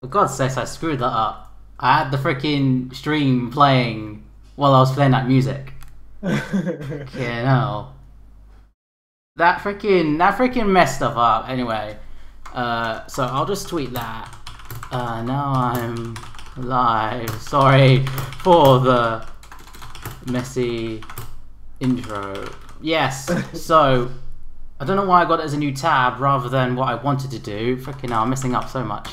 For God's sakes, I screwed that up. I had the freaking stream playing while I was playing that music. Okay, no. That freaking messed stuff up. Anyway, so I'll just tweet that. Now I'm live. Sorry for the messy intro. Yes. So I don't know why I got it as a new tab rather than what I wanted to do. Freaking hell, I'm messing up so much.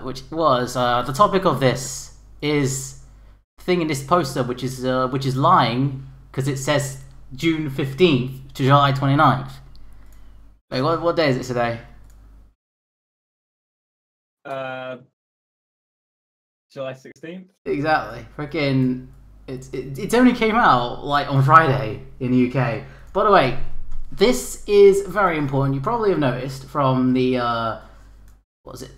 Which was the topic of this is thing in this poster, which is lying because it says June 15th to July 29th. Wait, what day is it today? July 16th. Exactly. Freaking, it only came out like on Friday in the UK. By the way, this is very important. You probably have noticed from the what was it?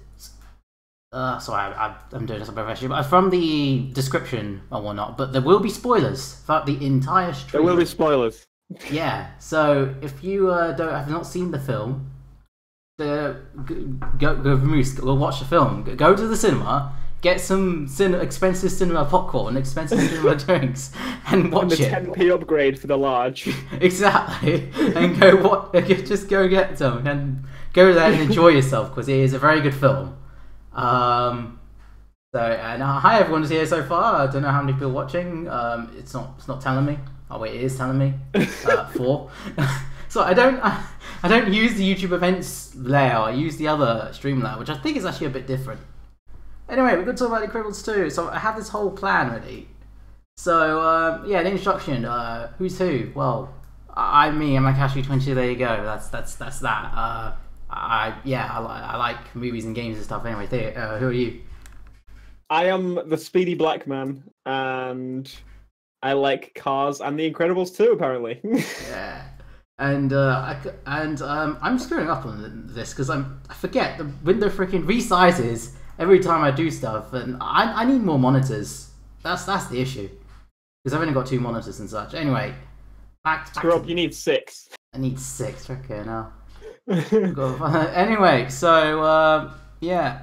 Sorry, I'm doing this on professional, but from the description and whatnot. But there will be spoilers throughout the entire stream. There will be spoilers. Yeah. So if you have not seen the film, go watch the film. Go to the cinema. Get some expensive cinema popcorn, expensive cinema drinks, and watch it. And the 10p upgrade for the large. Exactly. And just go get some and go there and enjoy yourself because it is a very good film. Hi everyone who's here so far. I don't know how many people watching. It's not telling me. Oh wait, it is telling me. 4. So I don't use the YouTube events layout. I use the other stream layout, which I think is actually a bit different. Anyway, we're going to talk about The Incredibles 2. So I have this whole plan ready. So the introduction. Who's who? Well, I'm me. I'm Akashi22. There you go. That's that. I like movies and games and stuff. Anyway, who are you? I am the Speedy Black Man, and I like cars and The Incredibles too. Apparently. Yeah. And I'm screwing up on this because I forget the window freaking resizes every time I do stuff, and I need more monitors. That's the issue because I've only got 2 monitors and such. Anyway, back you need 6. I need 6. Okay, now. Anyway, so yeah,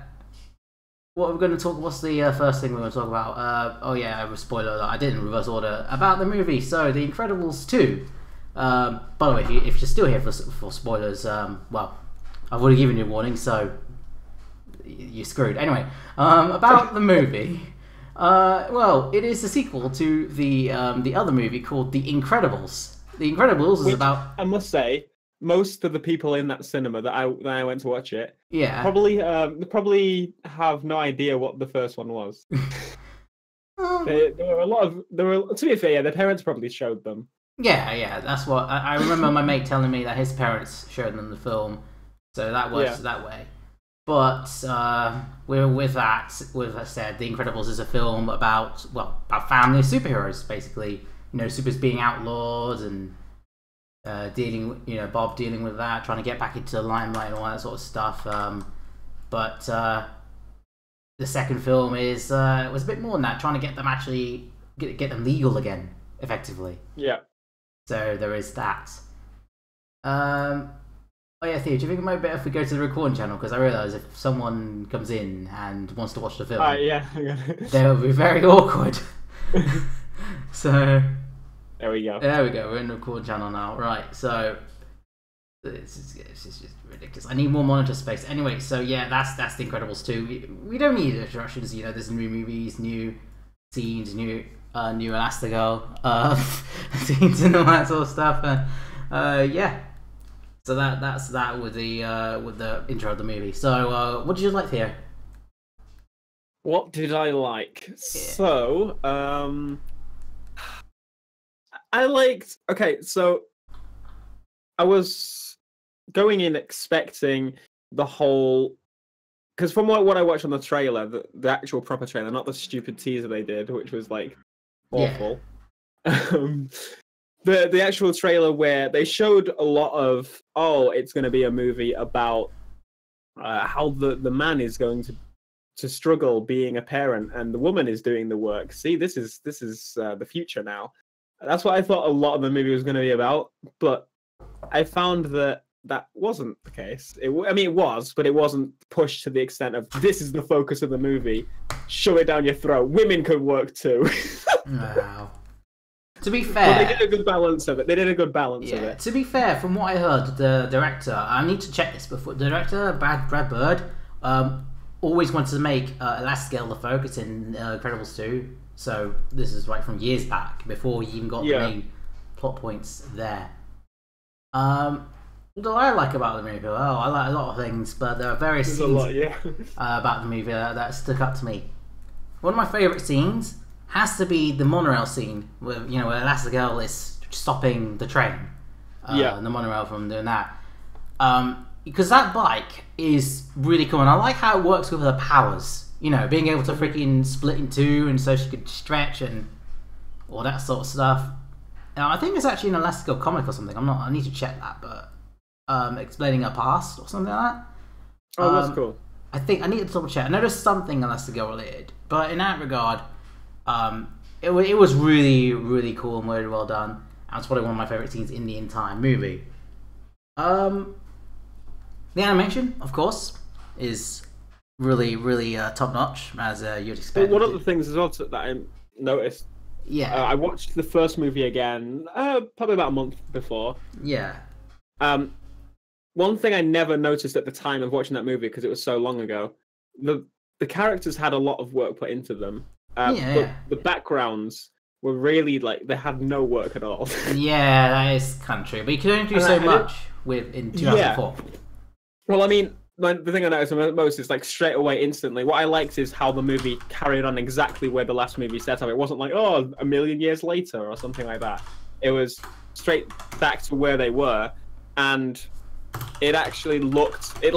what we're going to talk. What's the first thing we're going to talk about? I was spoiler alert. I did in reverse order about the movie. So, The Incredibles 2. By the way, if you're still here for spoilers, well, I've already given you a warning, so you're screwed. Anyway, about the movie. Well, it is a sequel to the other movie called The Incredibles. The Incredibles is about. I must say, most of the people in that cinema that I went to watch it, yeah, probably have no idea what the first one was. There were to be fair, their parents probably showed them. Yeah, that's what I remember. My mate telling me that his parents showed them the film, so that works that way. But with that said, The Incredibles is a film about family of superheroes, basically. Supers being outlawed and Bob dealing with that, trying to get back into the limelight and all that sort of stuff. But the second film was a bit more than that, trying to get them actually get them legal again, effectively. Yeah. So there is that. Oh yeah, Theo, do you think it might be better if we go to the recording channel? Because I realise if someone comes in and wants to watch the film, they'll be very awkward. So there we go. We're in the recording channel now. Right, so it's just ridiculous. I need more monitor space. Anyway, so yeah, that's The Incredibles 2. We don't need introductions. There's new movies, new scenes, new Elastigirl scenes and all that sort of stuff. Yeah. So that's that with the intro of the movie. So what did you like, Theo? What did I like? Yeah. So I liked. Okay, so I was going in expecting the whole. Because from what I watched on the trailer, the actual proper trailer, not the stupid teaser they did, which was like awful. Yeah. The actual trailer where they showed a lot of it's going to be a movie about how the man is going to struggle being a parent and the woman is doing the work. See, this is the future now. That's what I thought a lot of the movie was going to be about. But I found that that wasn't the case. I mean, it was, but it wasn't pushed to the extent of this is the focus of the movie. Shove it down your throat. Women could work too. Wow. To be But fair, they did a good balance of it. They did a good balance of yeah. it. To be fair, from what I heard, the director, I need to check this before. The director, Brad Bird, always wanted to make Elastigirl the focus in Incredibles 2. So this is right from years back before he even got the main plot points there. What do I like about the movie? Well, I like a lot of things, but there are various scenes about the movie that stuck up to me. One of my favourite scenes has to be the monorail scene, where where Elastigirl is stopping the train, and the monorail from doing that. Because that bike is really cool, and I like how it works with her powers. Being able to freaking split in two, and so she could stretch and all that sort of stuff. Now, I think it's actually an Elastigirl comic or something. I need to check that, but explaining her past or something like that. Oh, that's cool. I think I need to double check. I know there's something Elastigirl related, but in that regard, it was really, really cool and really well done. And it's probably one of my favorite scenes in the entire movie. The animation, of course, is really, really top notch, as you'd expect. One of the things as well that I noticed. Yeah. I watched the first movie again, probably about a month before. Yeah. One thing I never noticed at the time of watching that movie, because it was so long ago, the characters had a lot of work put into them. But the backgrounds were really they had no work at all. Yeah, that is kind of true. But you can only do so much in 2004. Well, I mean, the thing I noticed most is straight away, instantly. What I liked is how the movie carried on exactly where the last movie set up. It wasn't a million years later or something like that. It was straight back to where they were, and it actually looked they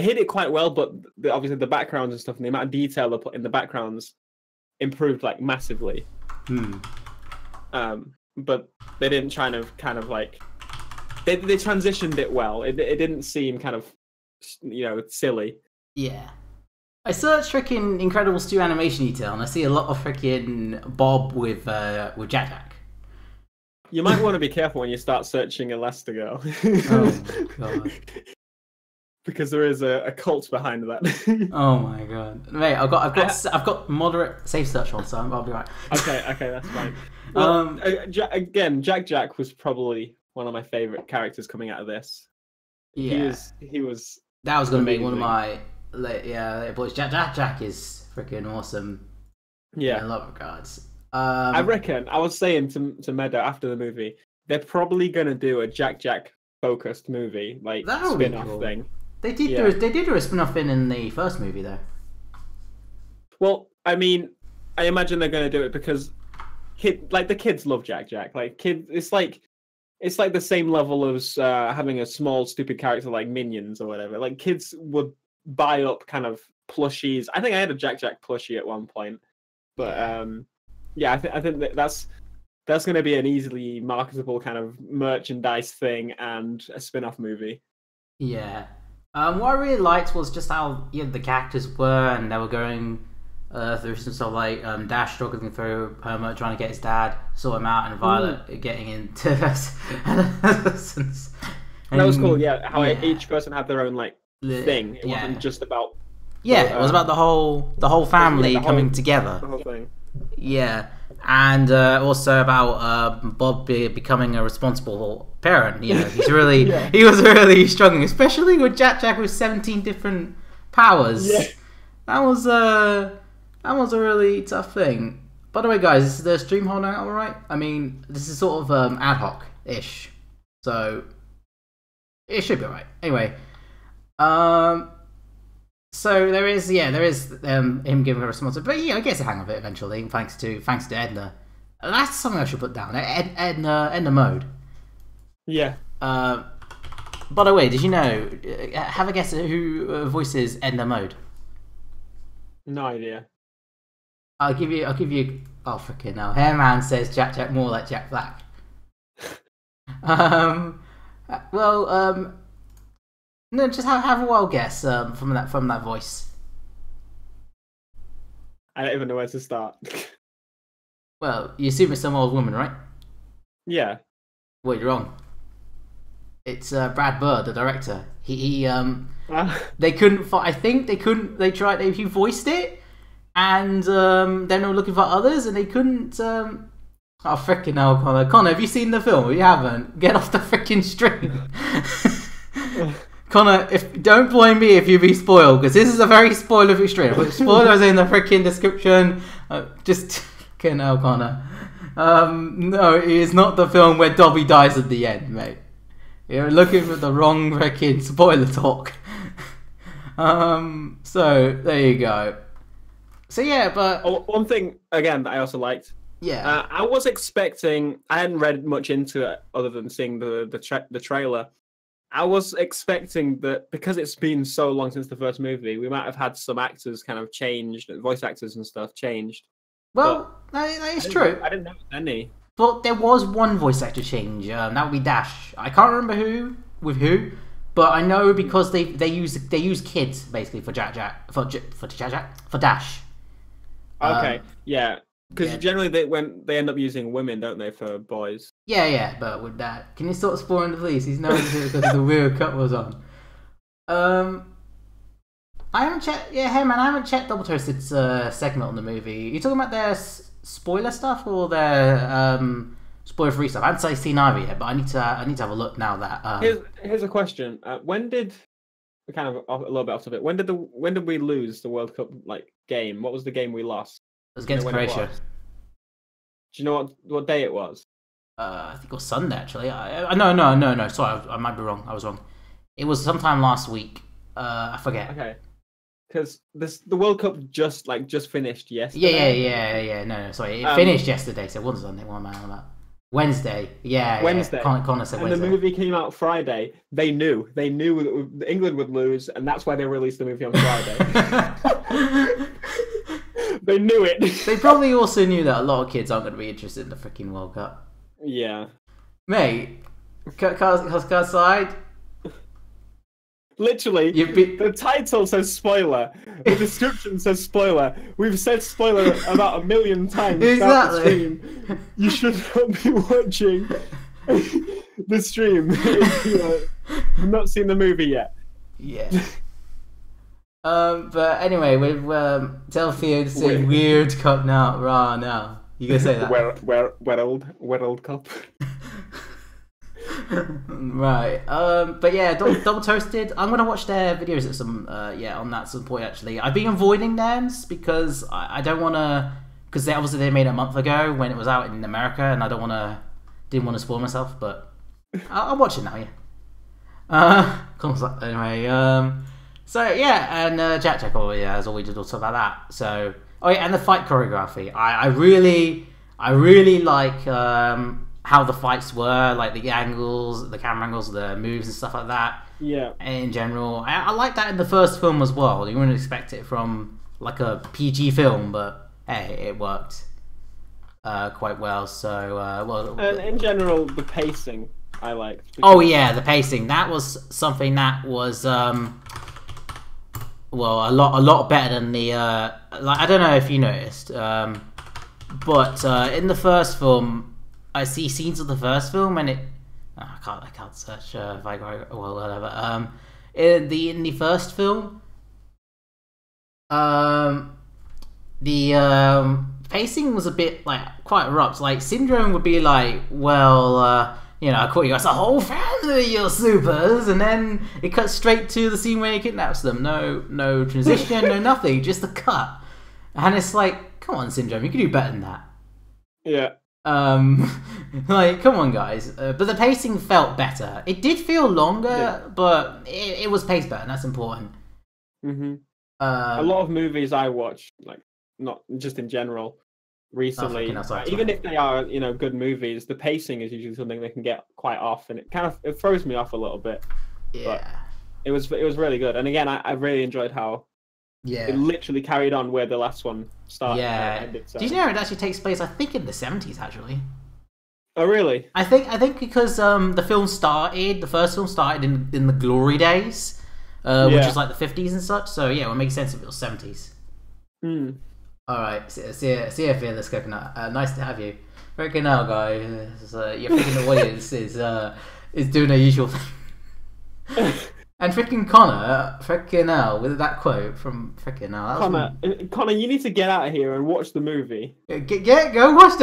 hid it quite well, but obviously the backgrounds and stuff and the amount of detail they put in the backgrounds improved massively. But they didn't they transitioned it well. It didn't seem kind of silly. Yeah. I searched freaking Incredibles 2 animation detail, and I see a lot of freaking Bob with Jack Jack. You might want to be careful when you start searching Elastigirl. Oh my god. Because there is a cult behind that. Oh my god, mate! I've got moderate safe search on, so I'll be right. Okay, that's fine. Well, Jack Jack was probably one of my favorite characters coming out of this. Yeah, he was. That was going to be one of my boys. Jack is freaking awesome. Yeah, in a lot of regards. I reckon I was saying to Meadow after the movie, they're probably going to do a Jack focused movie, spin-off thing. They did do a spin-off in the first movie though. Well, I mean, I imagine they're going to do it because the kids love Jack. Kids, it's like the same level as having a small stupid character like Minions or whatever. Kids would buy up kind of plushies. I think I had a Jack plushie at one point, but I think that's going to be an easily marketable kind of merchandise thing and a spin-off movie. Yeah. What I really liked was just how the characters were, and they were going through some sort of Dash struggling through Hermit trying to get his dad, sort him out, and Violet getting into adolescence. That was cool, how each person had their own thing. It wasn't just about it was about the whole family coming together. The whole thing. Yeah. And also about Bob becoming a responsible parent. He's really he was really struggling, especially with Jack with 17 different powers. Yeah. That was a really tough thing. By the way, guys, is the stream holding out all right? I mean, this is sort of ad hoc-ish, so it should be alright. Anyway, so there is him giving her a responsibility, but he gets a hang of it eventually, thanks to Edna. That's something I should put down. Edna mode. Yeah. By the way, did you know? Have a guess at who voices Edna mode. No idea. I'll give you. Oh freaking hell! Hairman says Jack more like Jack Black. No, just have a wild guess from that voice. I don't even know where to start. Well, you assume it's some old woman, right? Yeah. Well, you're wrong. It's Brad Bird, the director. He Ah, they couldn't. I think they couldn't. They tried. He voiced it, and then they were looking for others, and they couldn't. Oh freaking hell, Connor! Connor, have you seen the film? If you haven't, get off the freaking stream. Connor, don't blame me if you be spoiled, because this is a very spoiler-free stream. Put spoilers in the freaking description. Just fucking hell, Connor. No, it is not the film where Dobby dies at the end, mate. You're looking for the wrong freaking spoiler talk. So there you go. So yeah, but one thing again that I also liked. yeah, I was expecting. I hadn't read much into it other than seeing the trailer. I was expecting that because it's been so long since the first movie, we might have had some actors kind of changed, voice actors and stuff changed. well, that is true. I didn't know any. But there was one voice actor change. That would be Dash. I can't remember who, but I know because they use kids basically for for Dash. Okay, yeah, because yeah. generally they end up using women, don't they, for boys? Yeah, but with that, can you stop spoiling the police? He's known because the World Cup was on. I haven't checked. Yeah, hey man, I haven't checked Double Toasted's segment on the movie. You talking about their spoiler stuff or their spoiler-free stuff? I haven't seen either yet, but I need to have a look now. That here's a question: when did kind of a little bit off of it? When did we lose the World Cup game? What was the game we lost? it was against Croatia. Do you know what day it was? I think it was Sunday actually. No. Sorry, I might be wrong. I was wrong. It was sometime last week. I forget. Okay. Because the World Cup just finished yesterday. Yeah. No. Sorry, it finished yesterday. So it wasn't Sunday. What am I on about? Wednesday. Yeah. Wednesday. Yeah. Connor said and Wednesday. The movie came out Friday. They knew that England would lose, and that's why they released the movie on Friday. They knew it. They probably also knew that a lot of kids aren't going to be interested in the freaking World Cup. Yeah. Mate, car side. Literally, the title says spoiler. The description says spoiler. We've said spoiler about 1 million times. Exactly. You should not be watching the stream if you have not seen the movie yet. Yeah. But anyway, with tell Theo to say weird cup now. Rah now. You gonna say that? World Cup. Right. But yeah, Double Toasted. I'm gonna watch their videos at some on that some point actually. I've been avoiding them because I don't wanna, because they made it a month ago when it was out in America, and I didn't want to spoil myself, but I'll watch it now. Yeah. Anyway. So yeah, and Jack, as always, we did talk about that. So and the fight choreography. I really like how the fights were, like the angles, the camera angles, the moves and stuff like that. Yeah. In general, I like that in the first film as well. You wouldn't expect it from like a PG film, but hey, it worked quite well. So and in general, the pacing I liked. Oh yeah, the pacing. That was something that was a lot better than the I don't know if you noticed, but in the first film, I see scenes of the first film, and I can't search if I go whatever. In the first film, the pacing was a bit quite abrupt. Like Syndrome would be like, I caught you guys a whole family, you're supers, and then it cuts straight to the scene where he kidnaps them. No transition, no nothing, just the cut. And it's like, come on, Syndrome, you can do better than that. Yeah. Come on, guys. But the pacing felt better. It did feel longer, but it was paced better, and that's important. Mm-hmm. A lot of movies I watch, not just in general, recently, even if they are good movies, the pacing is usually something they can get quite off, and it throws me off a little bit. Yeah, but it was really good, and again, I really enjoyed how it literally carried on where the last one started. Yeah. Ended, so. Do you know it actually takes place? I think in the 70s actually. Oh really? I think because the first film started in the glory days, which is like the 50s and such. So yeah, it would make sense if it was 70s. Hmm. All right, see you, Fearless Coconut. Nice to have you. Freaking hell, guys. Your freaking audience is is doing her usual thing. And freaking Connor, freaking hell, with that quote from freaking hell. Connor, you need to get out of here and watch the movie. Go watch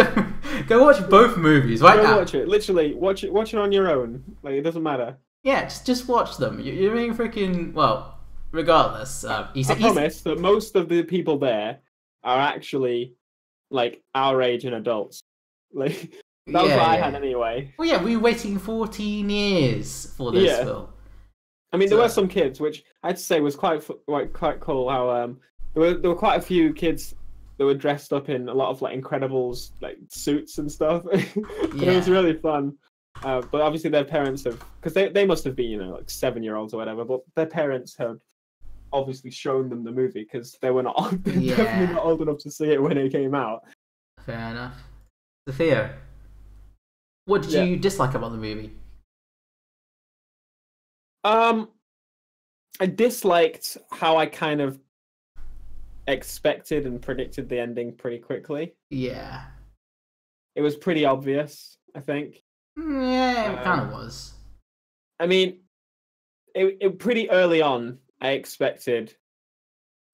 go watch both movies right now. Go watch it. Literally, watch it on your own. Like, it doesn't matter. Yeah, just watch them. You're being freaking well. Regardless, I promise that most of the people there are actually like our age and adults. Like that was what I had anyway. Well, yeah, we were waiting 14 years for this film. I mean, there were some kids, which I'd say was quite cool. How there were quite a few kids that were dressed up in a lot of like Incredibles like suits and stuff. It was really fun. But obviously their parents have, because they must have been, you know, like 7-year-olds or whatever. But their parents have obviously shown them the movie because they were not definitely not old enough to see it when it came out. Fair enough. Sophia, what did you dislike about the movie? I disliked how I kind of expected and predicted the ending pretty quickly. Yeah. It was pretty obvious, I think. Yeah, it kind of was. I mean, it pretty early on, I expected,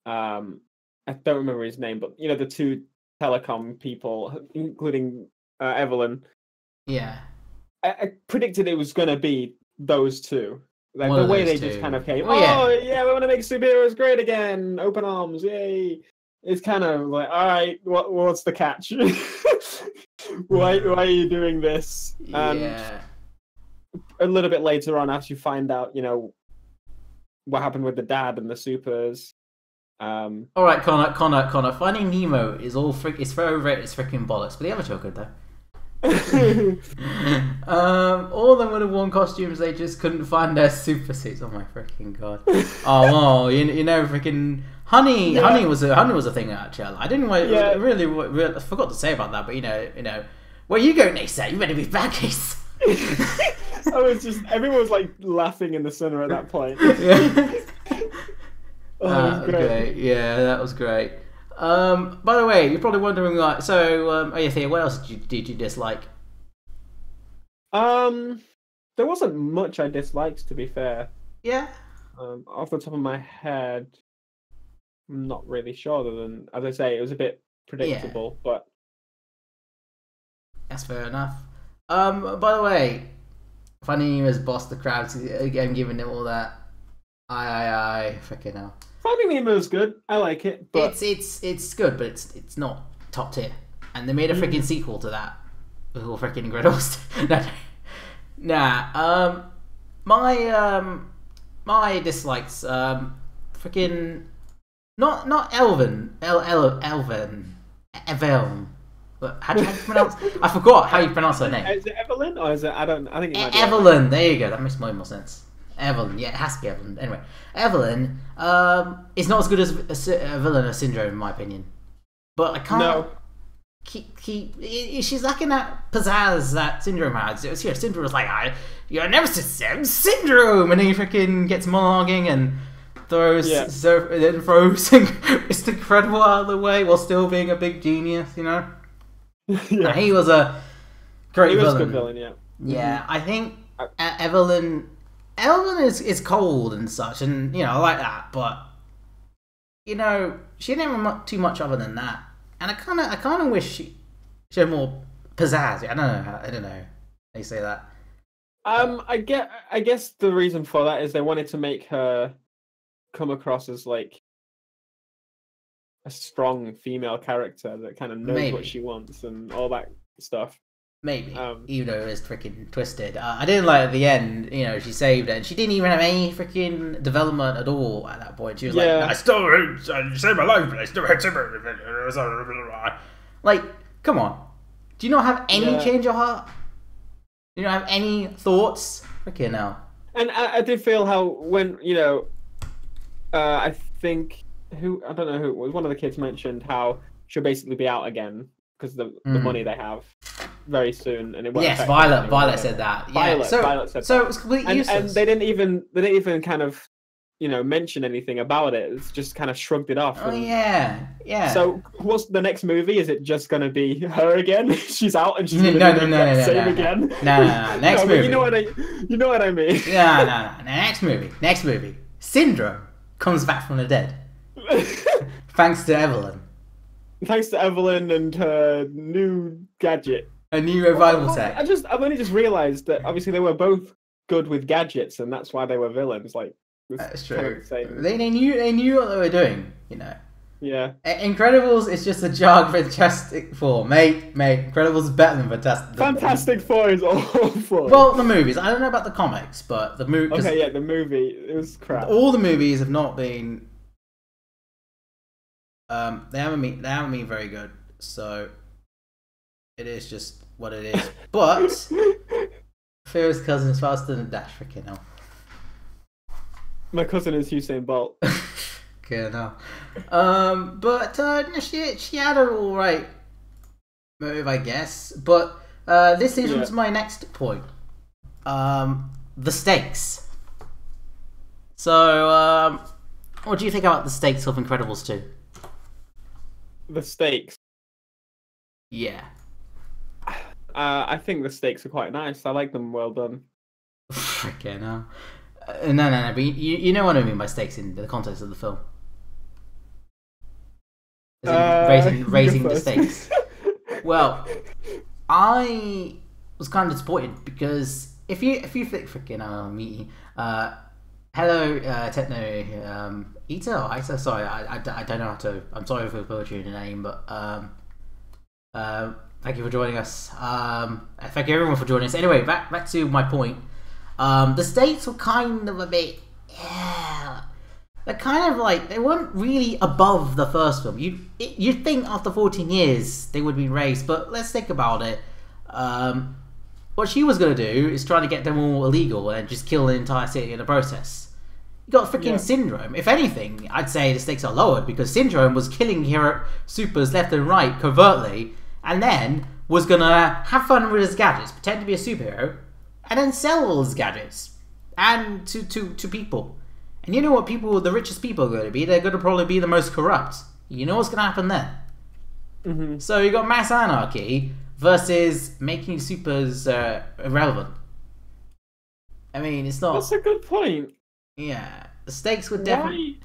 I don't remember his name, but, you know, the two telecom people, including Evelyn. Yeah. I predicted it was going to be those two. Like One the of way those they two. just kind of came, Well, we want to make superheroes great again, open arms, yay! It's kind of like, all right, what's the catch? why are you doing this? Yeah. A little bit later on, after you find out, you know, what happened with the dad and the supers. All right, Connor. Finding Nemo is it's very overrated. It's freaking bollocks. But the other two are good though. All of them would have worn costumes. They just couldn't find their super suits. Oh my freaking god! Oh well, you know, freaking honey was a thing actually. I didn't really I forgot to say about that, but you know, where you go, Nasa? You better be back, Ace. Everyone was like laughing in the cinema at that point. It was great. Yeah, that was great. By the way, you're probably wondering, like, so, Thea, what else did you dislike? There wasn't much I disliked, to be fair. Yeah. Off the top of my head, I'm not really sure. Other than, as I say, it was a bit predictable, but that's fair enough. By the way, Finding Nemo's boss, the crowds again, giving it all that. Aye, freaking hell. Finding Nemo's good. I like it, but it's good, but it's not top tier. And they made a freaking sequel to that with all freaking Incredibles. My dislikes, freaking not Elvin, Evelyn. How do you pronounce? I forgot how you pronounce her name. Is it Evelyn or is it? I think it might be Evelyn. There you go. That makes more sense. Evelyn, yeah, it has to be Evelyn. Anyway, Evelyn is not as good as a villain of Syndrome, in my opinion. But I can't she's lacking that pizzazz that Syndrome has. Syndrome was like, you're never Syndrome, and then he freaking gets monologuing and throws Mr. Incredible out of the way while still being a big genius, you know. Yeah. He was a great villain. A good villain, yeah. Yeah, I think Evelyn is cold and such, and you know, I like that, but you know, she didn't have too much other than that, and I kind of wish she had more pizzazz. I don't know how you say that. I guess the reason for that is they wanted to make her come across as like a strong female character that kind of knows what she wants and all that stuff. Maybe, even though it was freaking twisted. I didn't like at the end, you know, she saved it, and she didn't even have any freaking development at all at that point. She was like, I still saved my life, but I still had to... Like, come on. Do you not have any change of heart? Do you not have any thoughts? Freaking hell. And I did feel how when, you know, I think, I don't know who it was, one of the kids mentioned how she'll basically be out again because the money they have very soon, and it won't affect Violet said that. Yeah. Violet said so that. it was completely useless. And they didn't even kind of mention anything about it. It's just kind of shrugged it off. Oh yeah, yeah. So what's the next movie? Is it just gonna be her again? She's out and she's gonna No, do the exact same again. No. Next movie. You know what I mean. No. Next movie. Syndrome comes back from the dead, thanks to Evelyn. Thanks to Evelyn and her new gadget. A new revival tech. I've only just realised that obviously they were both good with gadgets, and that's why they were villains. Like, that's true. Kind of the they knew what they were doing. Yeah. Incredibles is just a jargon for Fantastic Four, mate. Incredibles is better than Fantastic. Fantastic Four is awful. Well, the movies. I don't know about the comics, but the movie. Okay, yeah, the movie, it was crap. All the movies have not been. They haven't been very good. So it is just what it is. But Fear's cousin is faster than Dash. Freaking hell. My cousin is Usain Bolt. Okay, no. But she had an alright motive, I guess. But this is my next point. The stakes. So, what do you think about the stakes of Incredibles 2? The stakes? Yeah. I think the stakes are quite nice. I like them. Well done. Okay, no. No. But you know what I mean by stakes in the context of the film. Raising the stakes. Well, I was kind of disappointed because if you think freaking meaty, hello Techno Ita or Ita. Sorry, I don't know how to. I'm sorry for butchering the name, but thank you for joining us. Thank you everyone for joining us. Anyway, back to my point. The stakes were kind of a bit, they're kind of like, they weren't really above the first film. You'd think after 14 years they would be raised, but let's think about it. What she was going to do is try to get them all illegal and just kill the entire city in the process. You got freaking Syndrome. If anything, I'd say the stakes are lowered because Syndrome was killing hero supers left and right covertly, and then was going to have fun with his gadgets, pretend to be a superhero, and then sell all his gadgets and to people. And you know what the richest people are going to be? They're going to probably be the most corrupt. You know what's going to happen then? Mm-hmm. So you got mass anarchy versus making supers irrelevant. I mean, it's not. That's a good point. Yeah, the stakes would definitely.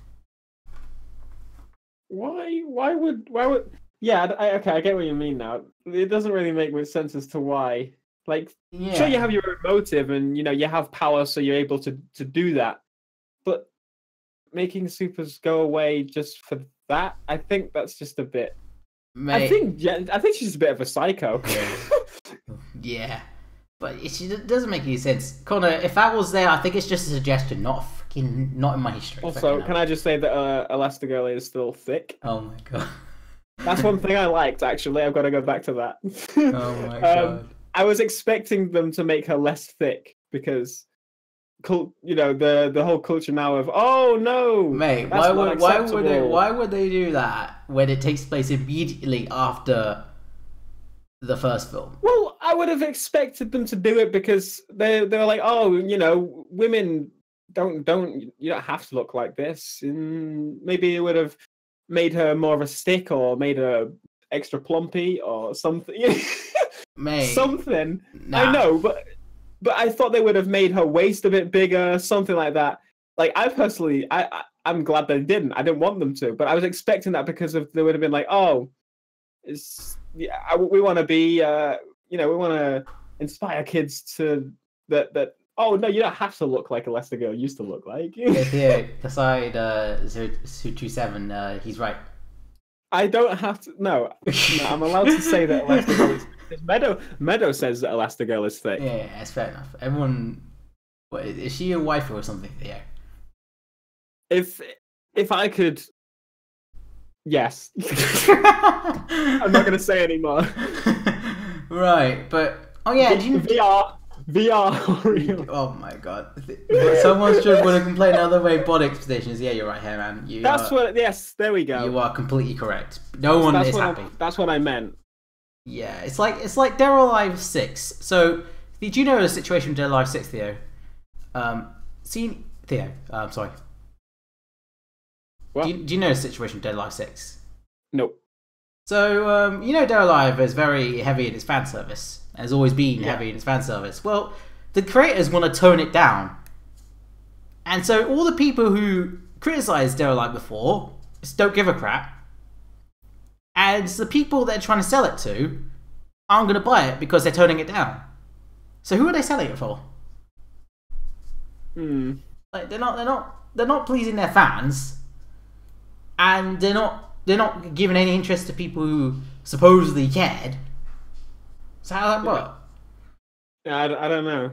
Why would? Yeah, okay, I get what you mean now. It doesn't really make much sense as to why. Like, sure, you have your own motive, and you have power, so you're able to do that. But making supers go away just for that, I think that's just a bit. I think she's just a bit of a psycho. Yeah, but it doesn't make any sense, Connor. If that was there, I think it's just a suggestion, not in my history. Also, can I just say that Elastigirl is still thick? Oh my god, that's one thing I liked. Actually, I've got to go back to that. Oh my god. I was expecting them to make her less thick because, the whole culture now of mate, why would they do that when it takes place immediately after the first film? Well, I would have expected them to do it because they were like, women you don't have to look like this, and maybe it would have made her more of a stick or made her extra plumpy or something. Mate, something. Nah. I know, but I thought they would have made her waist a bit bigger, something like that. Like, I personally, I'm glad they didn't. I didn't want them to, but I was expecting that because they would have been like, we want to be, we want to inspire kids to that. Oh no, you don't have to look like Elastigirl used to look like. Yeah, beside 027, he's right. I don't have to. No, I'm allowed to say that Elastigirl is. Meadow says that Elastigirl is thick. Yeah, that's fair enough. Everyone, is she a waifu or something? Yeah. If I could, yes. I'm not gonna say anymore. Right, but VR. Oh my god! Someone's just going to complain other robotic stations. Yeah, you're right here, man. Yes, there we go. You are completely correct. No one is happy. That's what I meant. Yeah, it's like Dead or Alive 6. So, did you know the situation with Dead or Alive 6, Theo? Theo, sorry. What? Do you know the situation with Dead or Alive 6? Nope. So, you know Dead or Alive is very heavy in its fan service. Has always been Yeah. heavy in its fan service. Well, the creators want to tone it down. And so all the people who criticised Dead or Alive before just don't give a crap. And the people they're trying to sell it to aren't going to buy it because they're toning it down. So who are they selling it for? Like they're not pleasing their fans, and they're not giving any interest to people who supposedly cared. So how does that work? Yeah, I don't know.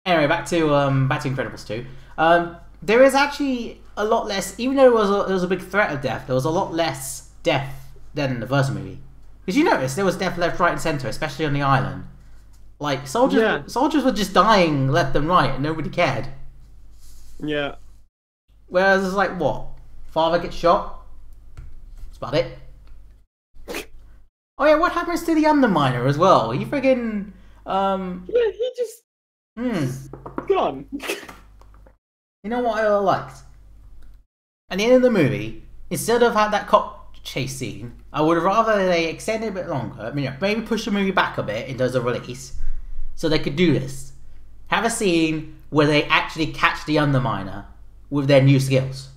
Anyway, back to Incredibles 2. There is actually a lot less, even though there was a big threat of death. There was a lot less death than in the first movie. Because you notice there was death left, right, and center, especially on the island. Like soldiers were just dying left and right, and nobody cared. Yeah. Whereas it's like, what? Father gets shot? That's about it. Oh yeah, what happens to the Underminer as well? He friggin' Yeah, he just gone. You know what I liked? At the end of the movie, instead of had that cop chase scene, I would rather they extend it a bit longer. I mean, maybe push the movie back a bit in terms of release, so they could do this. Have a scene where they actually catch the Underminer with their new skills.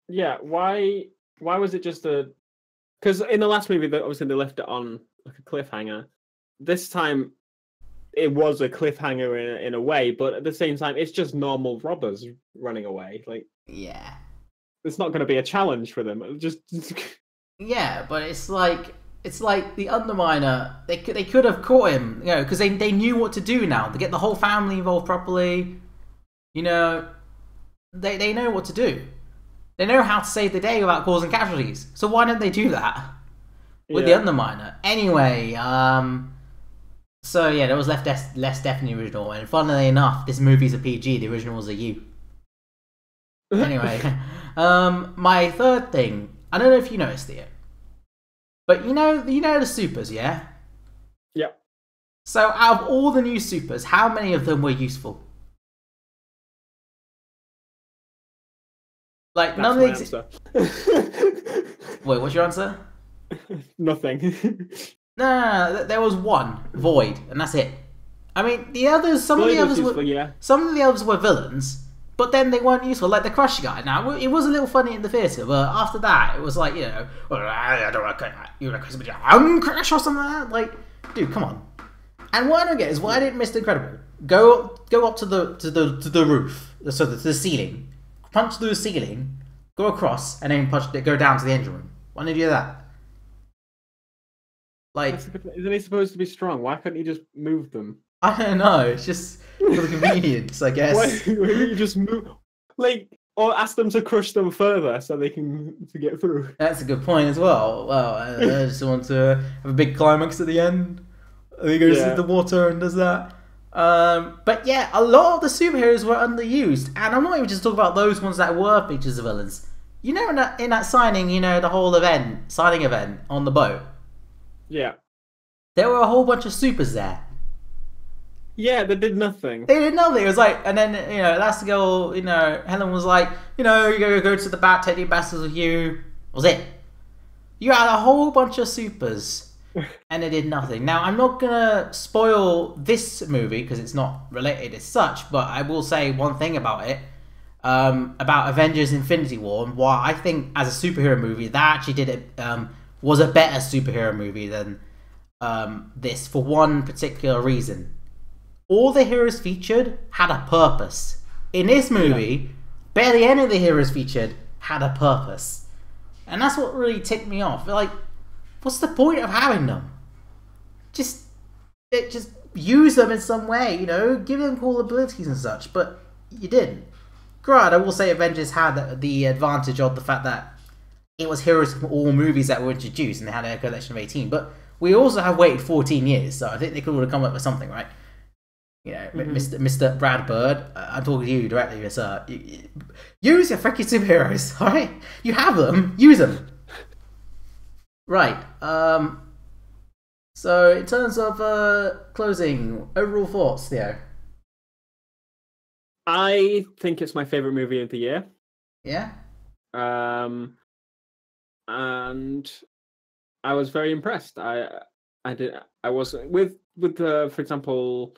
Yeah, why was it just a... Because in the last movie, obviously they left it on like a cliffhanger. This time, it was a cliffhanger in a way, but at the same time, it's just normal robbers running away. Like, Yeah. it's not going to be a challenge for them. Just Yeah, but it's like the Underminer. They could have caught him, you know, because they knew what to do now. They get the whole family involved properly. You know, they know what to do. They know how to save the day without causing casualties. So why don't they do that with the Underminer? Anyway, so yeah, there was less death in the original, and funnily enough, this movie's a PG. The original was a U. Anyway, my third thing. I don't know if you noticed it, but you know the supers, yeah. Yep. So out of all the new supers, how many of them were useful? Like none of the Wait, what's your answer? Nothing. No, there was one, Void, and that's it. I mean, the others, some of the others were villains, but then they weren't useful. Like the Crush guy. Now it was a little funny in the theater, but after that, it was like, you know, I don't want to crash or something like that. Like, dude, come on. And what I don't get is why didn't Mr. Incredible go up to the roof, so to the ceiling, punch through the ceiling, go across, and then go down to the engine room? Why didn't he do that? Like, isn't he supposed to be strong? Why couldn't he just move them? I don't know. It's just for the convenience, I guess. Why don't you just move, like, or ask them to crush them further so they can get through? That's a good point as well. Well, I just want to have a big climax at the end. He goes into the water and does that. But yeah, a lot of the superheroes were underused, and I'm not even just talking about those ones that were features of villains. You know, in that signing, you know, the whole signing event on the boat. Yeah. There were a whole bunch of supers there. Yeah, they did nothing. They did nothing. It was like, and then, you know, Elastigirl, you know, Helen was like, you know, you go to the bat, take the ambassadors with you. Was it? You had a whole bunch of supers, and they did nothing. Now, I'm not gonna spoil this movie because it's not related as such, but I will say one thing about it, about Avengers: Infinity War, and why I think as a superhero movie that actually did it. Was a better superhero movie than this for one particular reason. All the heroes featured had a purpose. In this movie, barely any of the heroes featured had a purpose. And that's what really ticked me off. Like, what's the point of having them? Just use them in some way, you know? Give them cool abilities and such, but you didn't. Granted, I will say Avengers had the advantage of the fact that it was heroes from all movies that were introduced, and they had a collection of 18. But we also have waited 14 years, so I think they could have come up with something, right? You know, Mr. Brad Bird, I'm talking to you directly, sir. Use your freaking superheroes, all right? You have them, use them. Right. So in terms of closing, overall thoughts, Theo? I think it's my favorite movie of the year. Yeah. And I was very impressed. I was with for example,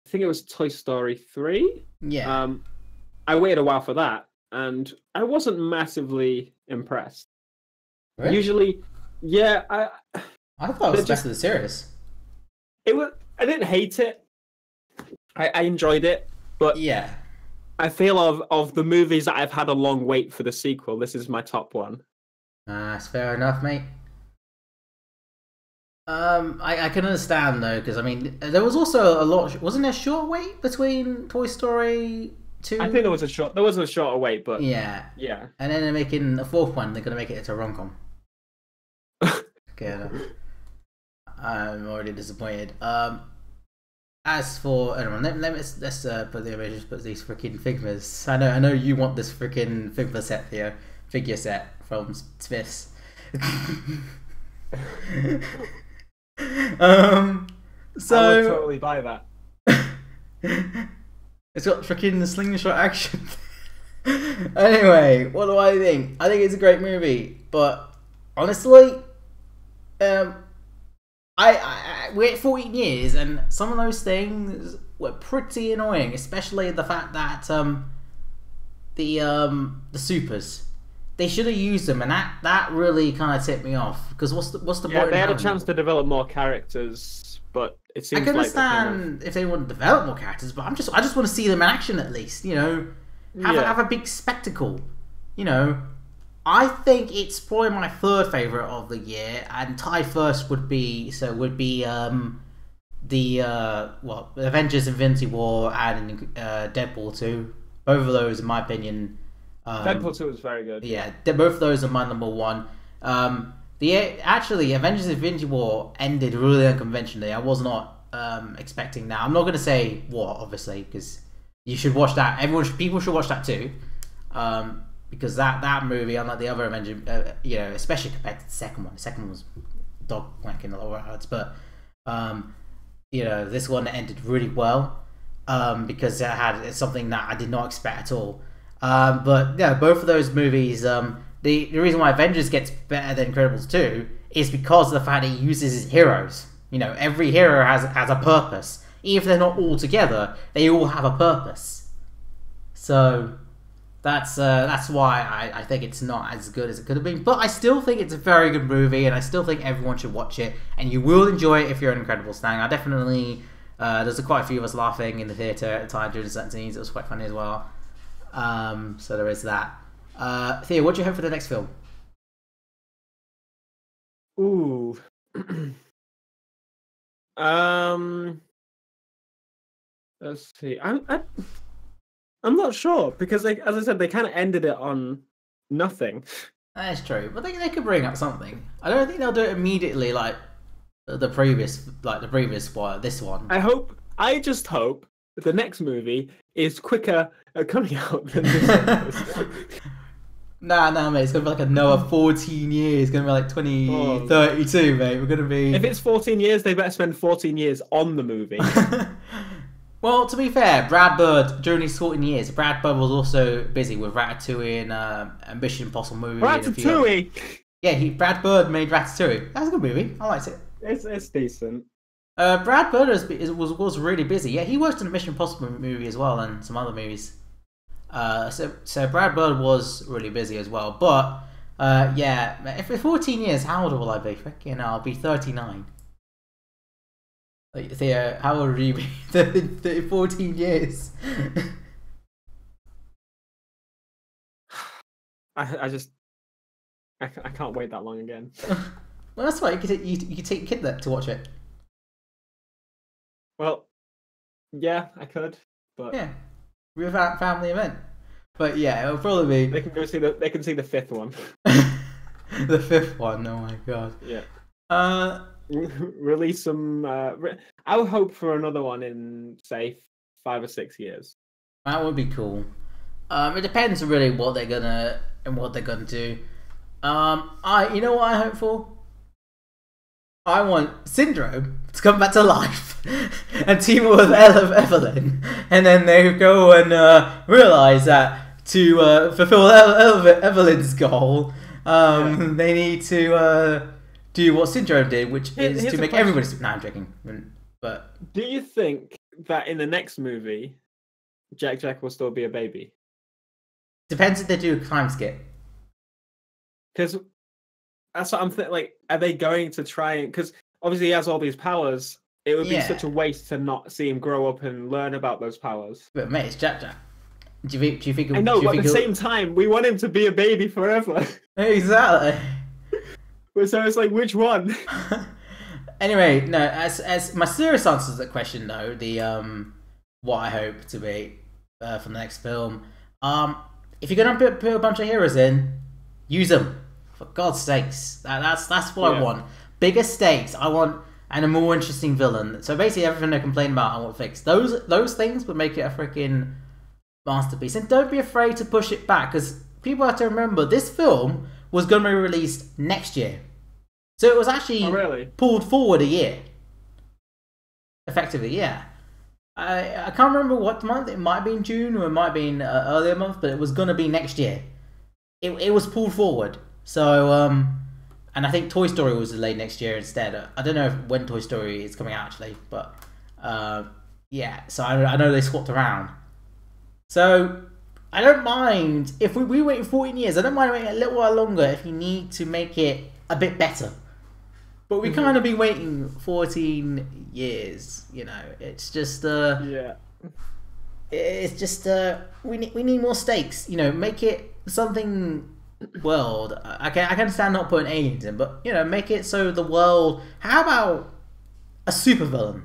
I think it was Toy Story 3. Yeah. I waited a while for that, and I wasn't massively impressed. Really? Usually, yeah, I thought it was best of the series. It was. I didn't hate it. I enjoyed it, but yeah, I feel of the movies that I've had a long wait for the sequel. This is my top one. That's fair enough, mate. I can understand though, because I mean, there was also a lot. Wasn't there a short wait between Toy Story 2? I think there was a shorter wait, but yeah. And then they're making a fourth one. They're gonna make it into a rom-com. Okay, I'm already disappointed. As for let's put the images, put these freaking figures. I know you want this freaking figure set here, figure set from Smiths. So I would totally buy that. It's got freaking slingshot action. Anyway, what do I think? I think it's a great movie, but honestly, we're at 14 years, and some of those things were pretty annoying, especially the fact that the supers, they should have used them, and that really kind of tipped me off. Because what's the point? They had a chance to develop more characters, but it seems I can understand if they want to develop more characters, but I just want to see them in action at least. You know, have a big spectacle. You know. I think it's probably my third favorite of the year, and tie first would be Avengers: Infinity War and Deadpool 2. Both of those, in my opinion, Deadpool 2 was very good. Yeah, both of those are my number one. Actually, Avengers: Infinity War ended really unconventionally. I was not expecting that. I'm not going to say what, obviously, because you should watch that. People should watch that too. Because that movie, unlike the other Avengers, especially compared to the second one was dog wanking a lot of words, but this one ended really well because it had something that I did not expect at all. But yeah, both of those movies, the reason why Avengers gets better than Incredibles 2 is because of the fact it uses its heroes. You know, every hero has a purpose, even if they're not all together. They all have a purpose. So. That's why I think it's not as good as it could have been. But I still think it's a very good movie, and I still think everyone should watch it. And you will enjoy it if you're an Incredibles fan. I definitely... there's quite a few of us laughing in the theatre at the time during certain scenes. It was quite funny as well. So there is that. Theo, what do you hope for the next film? Ooh. Let's see. I'm not sure because, as I said, they kind of ended it on nothing. That's true, but they could bring up something. I don't think they'll do it immediately like the previous one. This one. I just hope that the next movie is quicker at coming out than this one. Nah, mate. It's gonna be like another 14 years. It's gonna be like 2032, mate. We're gonna be. If it's 14 years, they better spend 14 years on the movie. Well, to be fair, Brad Bird, during his 14 years, Brad Bird was also busy with Ratatouille and Mission Impossible movie. Ratatouille! Yeah, Brad Bird made Ratatouille. That's a good movie. I liked it. It's decent. Brad Bird was really busy. Yeah, he worked on a Mission Impossible movie as well and some other movies. So Brad Bird was really busy as well. But, yeah, if 14 years, how old will I be? I'll be 39. Theo, how old will you be? 14 years. I can't wait that long again. Well, that's right. You could take a kid there to watch it. Well, yeah, I could, but yeah, we're a family event. But yeah, it'll probably be. They can go see the. They can see the fifth one. The fifth one. Oh my god. Yeah. Release some. I would hope for another one in say 5 or 6 years. That would be cool. It depends really what they're gonna do. You know what I hope for? I want Syndrome to come back to life and team up with Evelyn, and then they go and realise that to fulfill Evelyn's goal, they need to do what Syndrome did, which is Here's to a make question. everybody. No, I'm joking. But Do you think that in the next movie, Jack will still be a baby? depends if they do a time skip. Because that's what I'm thinking. Like, are they going to try and? Because obviously he has all these powers. It would be such a waste to not see him grow up and learn about those powers. But mate, it's Jack. Do you think? I know, but at the he'll... same time, we want him to be a baby forever. Exactly. So it's like, which one? Anyway, no. As my serious answer to that question, though, the what I hope to be from the next film, if you're gonna put a bunch of heroes in, use them for God's sakes. That's what I want. Bigger stakes. I want. And a more interesting villain. So basically, everything they complain about, I want fixed. Those things would make it a freaking masterpiece. And don't be afraid to push it back, because people have to remember this film was going to be released next year, so it was actually pulled forward a year. Effectively, yeah. I can't remember what month. It might be in June or it might be in earlier month, but it was going to be next year. It was pulled forward. So and I think Toy Story was delayed next year instead. I don't know when Toy Story is coming out actually, but yeah. So I know they swapped around. So I don't mind if we wait 14 years. I don't mind waiting a little while longer if you need to make it a bit better. But we kind of been waiting 14 years. You know, it's just It's just we need more stakes. You know, make it something. World. I can understand not putting aliens in, but you know, make it so the world. How about a supervillain?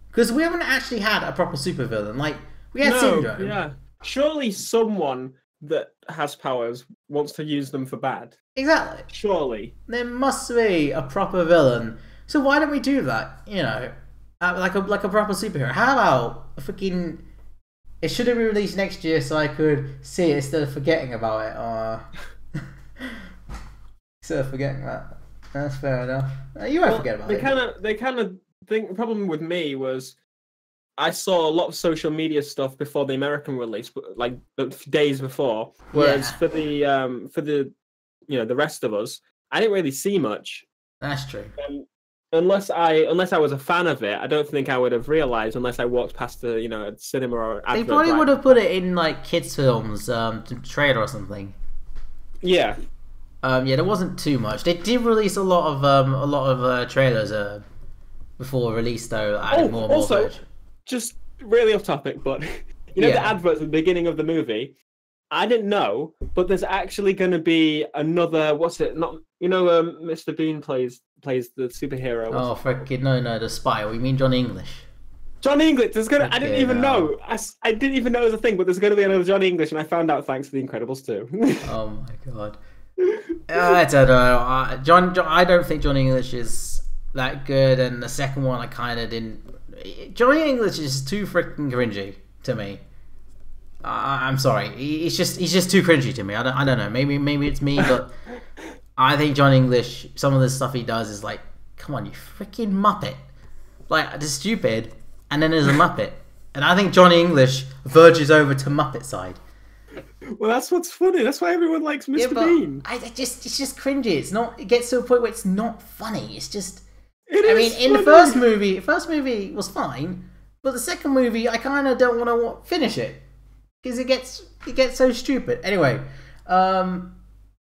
Because we haven't actually had a proper supervillain. Like we had Syndrome. Yeah. Surely someone that has powers wants to use them for bad. Exactly. Surely there must be a proper villain. So why don't we do that? You know, like a proper superhero. How about a freaking? It should have been released next year so I could see it instead of forgetting about it. Instead of forgetting that. That's fair enough. You won't forget about it. They kind of think the problem with me was I saw a lot of social media stuff before the American release, like days before. Whereas for the the rest of us, I didn't really see much. That's true. Unless I was a fan of it, I don't think I would have realized unless I walked past a cinema or they probably would have put it in like kids' films, trailer or something. Yeah. Yeah, there wasn't too much. They did release a lot of trailers before release, though. Adding more footage. Just really off topic, but the adverts at the beginning of the movie. I didn't know, but there's actually going to be another. What's it? Not Mr. Bean plays the superhero. Oh, freaking no, the spy. We mean Johnny English. Johnny English. There's gonna. I didn't even know. I didn't even know it was a thing, but there's going to be another Johnny English, and I found out thanks to The Incredibles 2. Oh my god. I don't know. I don't think Johnny English is that good, and the second one I kind of didn't. Johnny English is too freaking cringy to me. I'm sorry. He's just too cringy to me. I don't know. Maybe it's me, but I think Johnny English. Some of the stuff he does is like, come on, you freaking Muppet. Like, it's stupid, and then there's a Muppet, and I think Johnny English verges over to Muppet side. Well, that's what's funny. That's why everyone likes Mr. Bean. It's just cringy. It's not. It gets to a point where it's not funny. It's just. In the first movie was fine, but the second movie I kind of don't want to finish it because it gets so stupid. Anyway,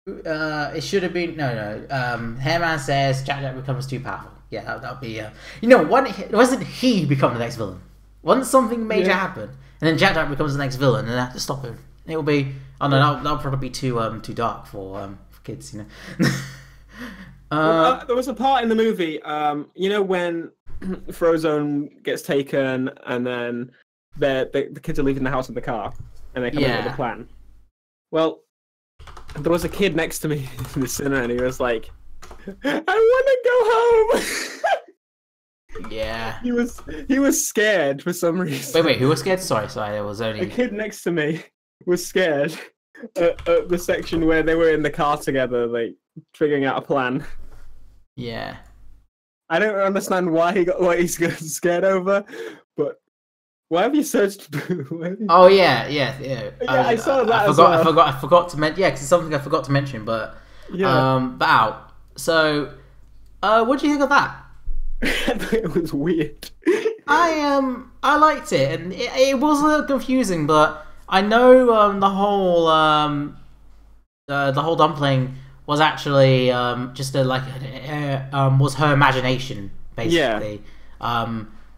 it should have been Hairman says Jack becomes too powerful. Yeah, that'll be. Wasn't he become the next villain? Wasn't something major happen, and then Jack becomes the next villain, and they have to stop him. It will be. Oh no, that'll probably be too dark for kids, There was a part in the movie, when Frozone gets taken, and then the kids are leaving the house in the car, and they come up with a plan. Well, there was a kid next to me in the cinema, and he was like, "I want to go home." Yeah. He was scared for some reason. Wait, who was scared? Sorry, there was only a kid next to me was scared at the section where they were in the car together, like figuring out a plan. Yeah. I don't understand why he's scared over, but Why have you searched Boo? Why have you- Oh yeah. Yeah, I saw that I as forgot. well. I forgot to mention. Yeah, because it's something I forgot to mention. But Yeah. but out. So, what do you think of that? I thought it was weird. I liked it, and it was a little confusing, but I know the whole dumpling was actually just a was her imagination basically.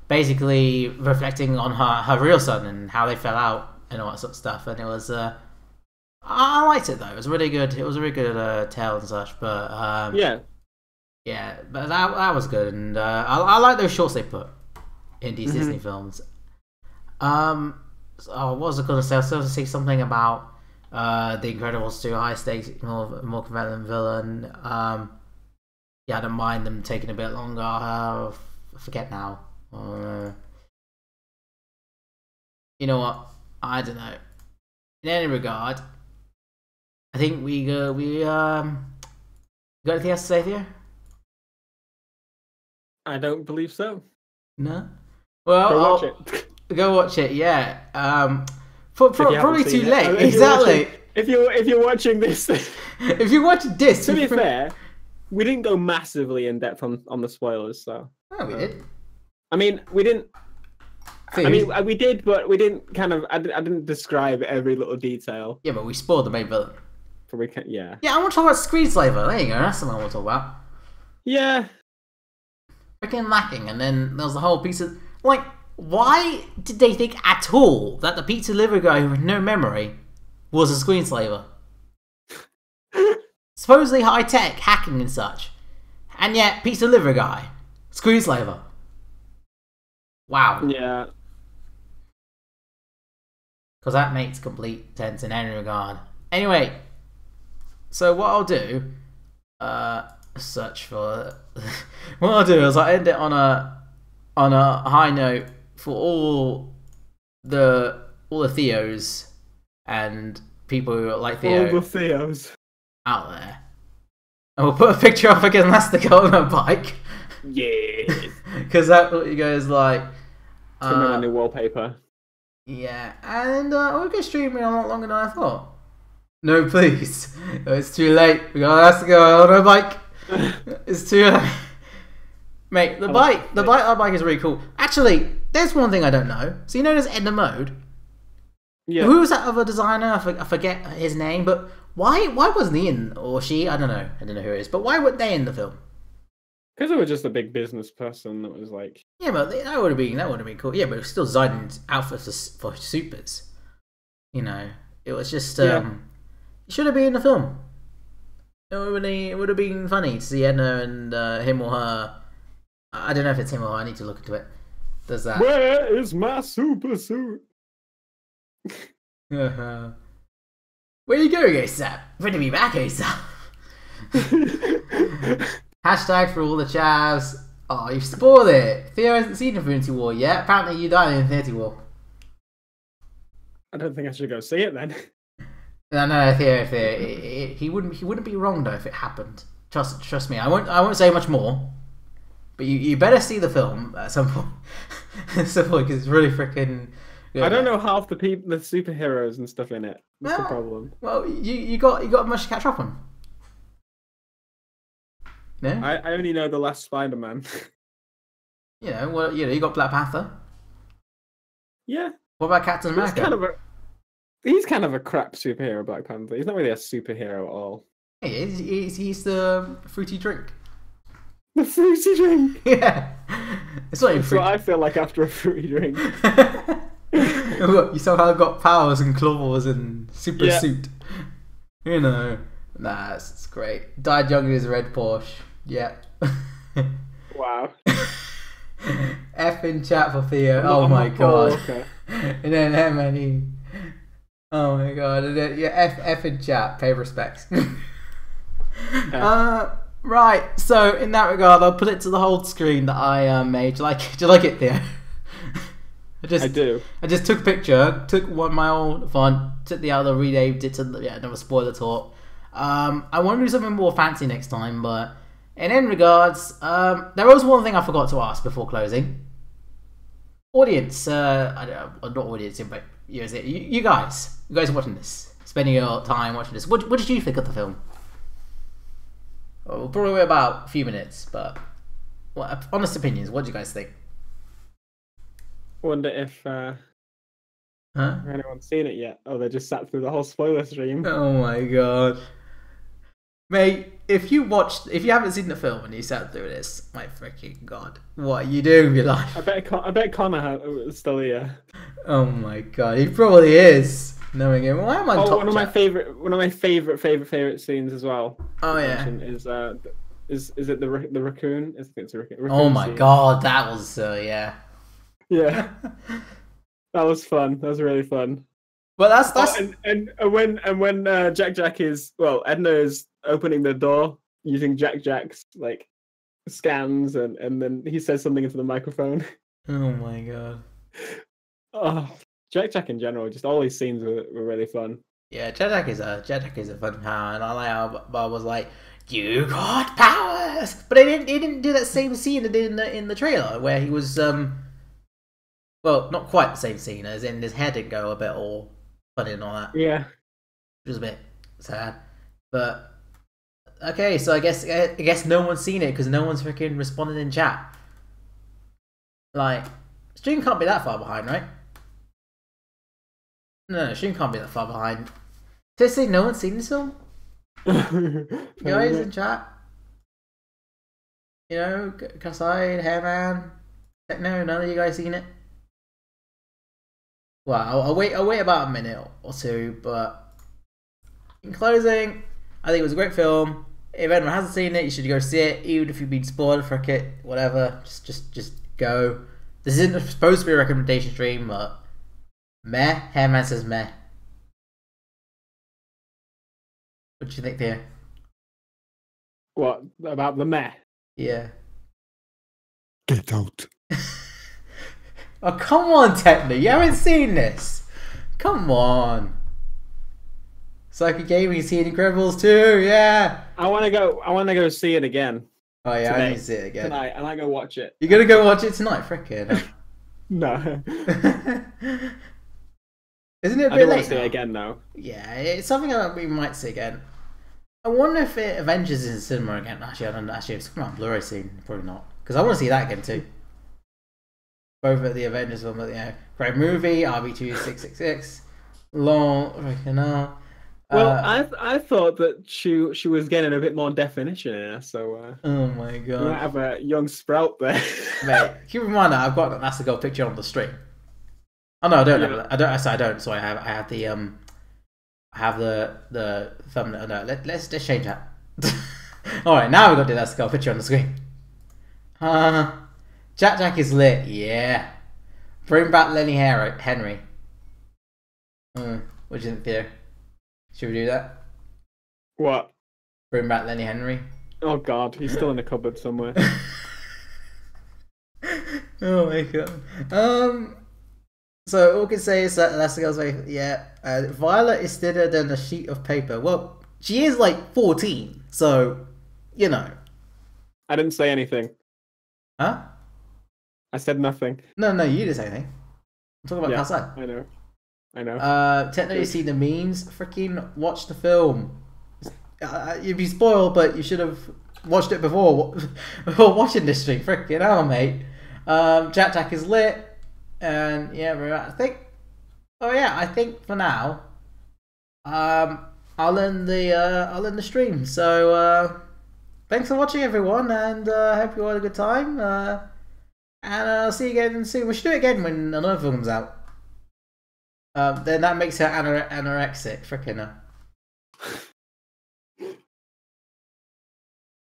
Basically reflecting on her real son and how they fell out and all that sort of stuff. And it was I liked it though. It was really good. It was a really good tale and such. But yeah, but that was good, and I like those shorts they put in these Disney films. So what was I going to say? I was going to say something about The Incredibles 2, high stakes, more compelling villain. Yeah, I don't mind them taking a bit longer. I forget now. You know what? I don't know. In any regard, I think we got anything else to say here? I don't believe so. No. Well, Go watch it. Go watch it. Yeah. Probably too seen late. it. Exactly. If you're watching this, If you watch this, to be fair, we didn't go massively in depth on the spoilers. So oh, we did. I mean, we didn't. Food. I mean, we did, but we didn't kind of. I didn't describe every little detail. Yeah, but we spoiled the main villain. For we can, yeah. Yeah, I want to talk about Screenslaver. There you go. That's something I want to talk about. Yeah. Freaking lacking, and then there was the whole piece of like, why did they think at all that the pizza delivery guy who had no memory was a screenslaver? Supposedly high tech hacking and such, and yet pizza delivery guy, screenslaver. Wow. Yeah. Because that makes complete sense in any regard. Anyway, so what I'll do, search for. What I'll do is I'll end it on a high note for all the Theos and people who like Theo All the Theos out there. And we'll put a picture of like Elastica on a bike. Yeah. Because that goes like. A new wallpaper. Yeah, and we'll go streaming a lot longer than I thought. No, please. It's too late. We got to go on a bike. It's too late. Mate, the bike is really cool. Actually, there's one thing I don't know. So you know there's Edna Mode? Yeah. Who was that other designer? I forget his name, but why wasn't he in, or she? I don't know who it is. But why weren't they in the film? Because they were just a big business person that was like... Yeah, but that would have been cool. Yeah, but it was still designed outfits for supers. You know, it was just it should have been in the film. It would have been funny to see Edna and him or her. I don't know if it's him or her. I need to look into it. Does that? Where is my super suit? Where are you going, ASAP? Bring me back, ASAP. Hashtag for all the chavs. Oh, you've spoiled it. Theo hasn't seen Infinity War yet. Apparently you died in Infinity War. I don't think I should go see it then. No, Theo, he wouldn't be wrong though if it happened. Trust me. I won't say much more. But you better see the film at some point. At some point, because it's really freaking. I don't know half the superheroes and stuff in it. That's the problem. Well, you got much to catch up on. No? I only know the last Spider-Man. You got Black Panther. Yeah. What about Captain America? He's kind of a crap superhero, Black Panther. He's not really a superhero at all. He's the fruity drink. The fruity drink? Yeah. It's not even That's fruity. what I feel like after a fruity drink. Look, you somehow got powers and claws and super suit. You know. Nah, it's great. Died young in his red Porsche. Yeah. Wow. F in chat for Theo. Oh my god. Okay. And then M&E. Oh my god. And then F in chat. Pay respects. Right. So in that regard, I'll put it to the whole screen that I made. Do you like it, Theo? I do. I just took a picture, took my old font, took the other, renamed it to another spoiler talk. I want to do something more fancy next time, but in regards, there was one thing I forgot to ask before closing. audience, I don't know, not audience, but you guys are watching this, spending your time watching this. What did you think of the film? Well, we'll probably wait about a few minutes, but honest opinions. What do you guys think? Wonder if anyone's seen it yet. Oh, they just sat through the whole spoiler stream. Oh my god, mate! If you haven't seen the film and you sat through this, my freaking god, what are you doing with your life? I bet Connor is still here. Oh my god, he probably is. Knowing him, why am I? One of my favorite scenes as well. Oh yeah, is it the raccoon? I think it's a raccoon. Oh my scene. god, that was yeah. Yeah, that was fun. That was really fun. But that's and when Jack is Edna is opening the door using Jack's like scans and then he says something into the microphone. Oh my god. Oh, Jack in general, just all these scenes were really fun. Yeah, Jack is a fun power, and I like how Bob was like, "You got powers," but he didn't do that same scene that did in the trailer where he was well, not quite the same scene, as in his hair didn't go a bit all funny and all that. Yeah, which was a bit sad. But okay, so I guess no one's seen it because no one's freaking responded in chat. Like, stream can't be that far behind, right? No, stream can't be that far behind. Seriously, no one's seen this film? Guys in chat? You know, Kasai, Hairman, Techno, none of you guys seen it? Well, I'll wait about a minute or two, but in closing, I think it was a great film. If anyone hasn't seen it, you should go see it, even if you've been spoiled for it, whatever. Just go. This isn't supposed to be a recommendation stream, but meh. Hairman says meh. What do you think, Theo? What about the meh? Yeah. Get out. Oh, come on, Techno. You haven't seen this. Come on. Psychic Gaming has seen Incredibles 2, yeah. I wanna go see it again. Oh yeah, today, I need to see it again. Tonight, and I go watch it. You're gonna go watch it tonight, frickin'. No. Isn't it a I bit don't want late to see now? it again though. Yeah, it's something that we might see again. I wonder if Avengers is in cinema again. Actually, I don't know. Actually, it's coming out on Blu-ray soon. Probably not. Because I want to see that again too. Both of the Avengers film, but yeah, great movie. RB2666. Long, freaking hell. Well, I thought that she was getting a bit more definition in her, so oh my we god. might have a young sprout there. Mate, keep in mind that I've got an Elastigirl picture on the stream. Oh no, I don't. Yeah. I don't. I don't. Sorry, I have the I have the thumbnail. No, let's just change that. All right, now we've got the Elastigirl picture on the screen. Jack is lit. Yeah. Bring back Lenny Henry. What do you think, Theo? Should we do that? What? Bring back Lenny Henry. Oh god, he's still in the cupboard somewhere. Oh my god. So all we can say is that Elastigirl's like, yeah, Violet is thinner than a sheet of paper. Well, she is like 14, so you know. I didn't say anything. Huh? I said nothing. No, you didn't say anything. I'm talking about outside. I know. Technically, you see the memes. Freaking watch the film. You'd be spoiled, but you should have watched it before watching this stream. Freaking hell, mate. Jack is lit. And yeah, I think for now, I'll end the stream. So thanks for watching, everyone, and hope you all had a good time. And I'll see you again soon. We should do it again when another film comes out. Then that makes her anorexic. Frickin'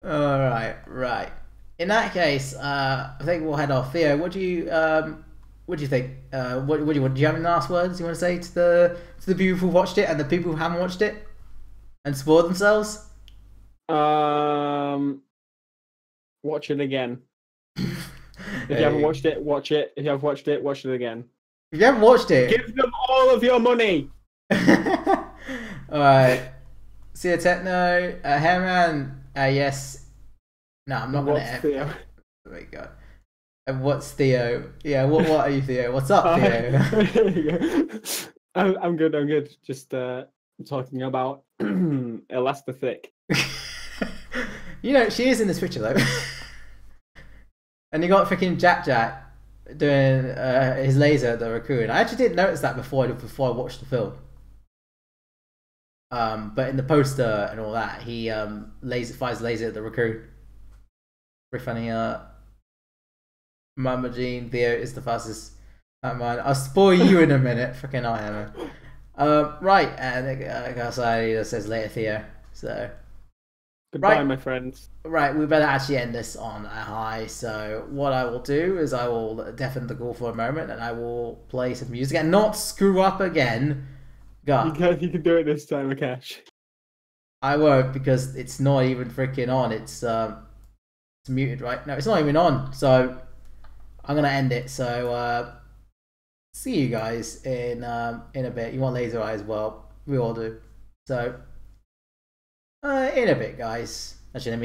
Alright. In that case, I think we'll head off. Theo, what do you think? What do you want? Do you have any last words you want to say to the people who watched it and the people who haven't watched it and spoiled themselves? Watch it again. If you haven't watched it, watch it. If you have watched it, watch it again. If you haven't watched it, give them all of your money. Alright. See you, Techno. Hairman. Yes. No, I'm not gonna. Theo? Oh my god. And what's Theo? Yeah, what are you, Theo? What's up, Theo? I'm good. I'm good. Just talking about Elastic. You know, she is in this picture though. And you got freaking Jack doing his laser at the raccoon. I actually didn't notice that before I watched the film. But in the poster and all that, he fires laser at the raccoon. Pretty funny. Mama Jean, Theo is the fastest. Man, I'll spoil you in a minute. Freaking I am. Right, and Garcia says later, Theo. So. Goodbye, Right. my friends. Right, we better actually end this on a high. So what I will do is I will deafen the call for a moment, and I will play some music and not screw up again. God, You can do it this time, Akash. I won't because it's not even freaking on. It's muted, right? No, it's not even on. So I'm gonna end it. So see you guys in a bit. You want laser eye as well? We all do. So in a bit, guys. Actually,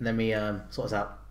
let me sort this out.